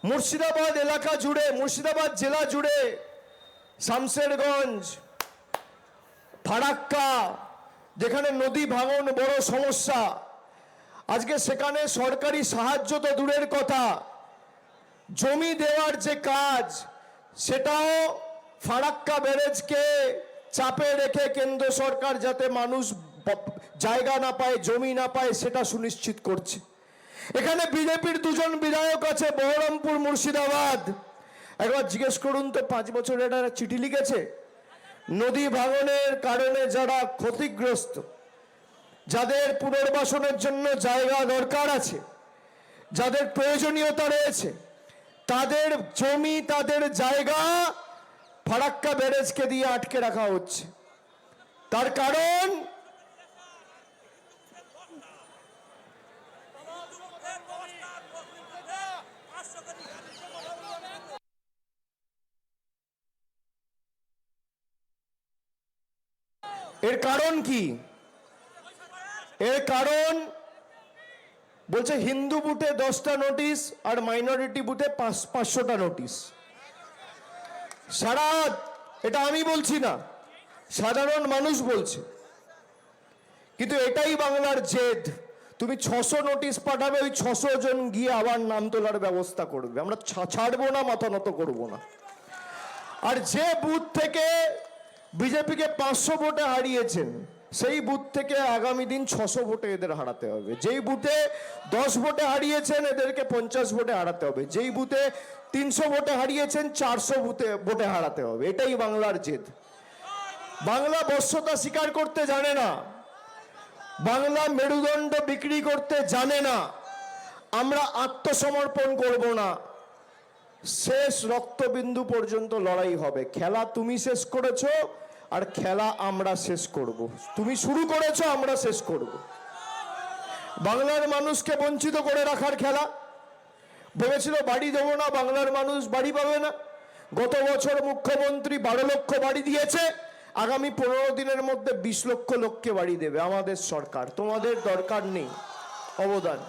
মুর্শিদাবাদ এলাকা জুড়ে, মুর্শিদাবাদ জেলা জুড়ে, শামশেরগঞ্জ, ফারাক্কা, যেখানে নদী ভাঙন বড় সমস্যা, আজকে সেখানে সরকারি সাহায্য তো দূরের কথা, জমি দেওয়ার যে কাজ সেটাও ফারাক্কা ব্যারেজকে চাপে রেখে কেন্দ্র সরকার যাতে মানুষ জায়গা না পায়, জমি না পায়, সেটা সুনিশ্চিত করছে। এখানে বিজেপির দুজন বিধায়ক আছে, বহরমপুর, মুর্শিদাবাদ। একবার জিজ্ঞেস করুন তো, 5 বছর এটা চিঠি লিখেছে? নদী ভাঙনের কারণে যারা ক্ষতিগ্রস্ত, যাদের পুনর্বাসনের জন্য জায়গা দরকার আছে, যাদের প্রয়োজনীয়তা রয়েছে, তাদের জমি, তাদের জায়গা ফারাক্কা ব্যারেজকে দিয়ে আটকে রাখা হচ্ছে। তার কারণ এর কারণ কি? এর কারণ বলছে হিন্দু বুথে 10টা নোটিশ আর মাইনরিটি বুথে 500টা নোটিশ। সারা, এটা আমি বলছি না, সাধারণ মানুষ বলছে। কিন্তু এটাই বাংলার জেদ। তুমি 600 নোটিশ পাঠাবে, ওই 600 জন গিয়ে আবার নাম তোলার ব্যবস্থা করবে। আমরা ছাড়বো না, মাথা নত করবো না। আর যে বুথ থেকে বিজেপিকে 500 ভোটে হারিয়েছেন, সেই বুথ থেকে আগামী দিন 600 ভোটে এদের হারাতে হবে। যেই বুথে 10 ভোটে হারিয়েছেন, এদেরকে 50 ভোটে হারাতে হবে। যেই বুথে 300 ভোটে হারিয়েছেন, 400 ভোটে হারাতে হবে। এটাই বাংলার জেদ। বাংলা বশ্যতা স্বীকার করতে জানে না, বাংলা মেরুদণ্ড বিক্রি করতে জানে না। আমরা আত্মসমর্পণ করব না, শেষ রক্তবিন্দু পর্যন্ত লড়াই হবে। খেলা তুমি শেষ করেছো, আর খেলা আমরা শেষ করব। তুমি শুরু করেছো, আমরা শেষ করব। বাংলার মানুষকে বঞ্চিত করে রাখার খেলা। ভেবেছিল বাড়ি দেবো না, বাংলার মানুষ বাড়ি পাবে না। গত বছর মুখ্যমন্ত্রী 12 লক্ষ বাড়ি দিয়েছে, আগামী 15 দিনের মধ্যে 20 লক্ষ লোককে বাড়ি দেবে আমাদের সরকার। তোমাদের দরকার নেই অবদান।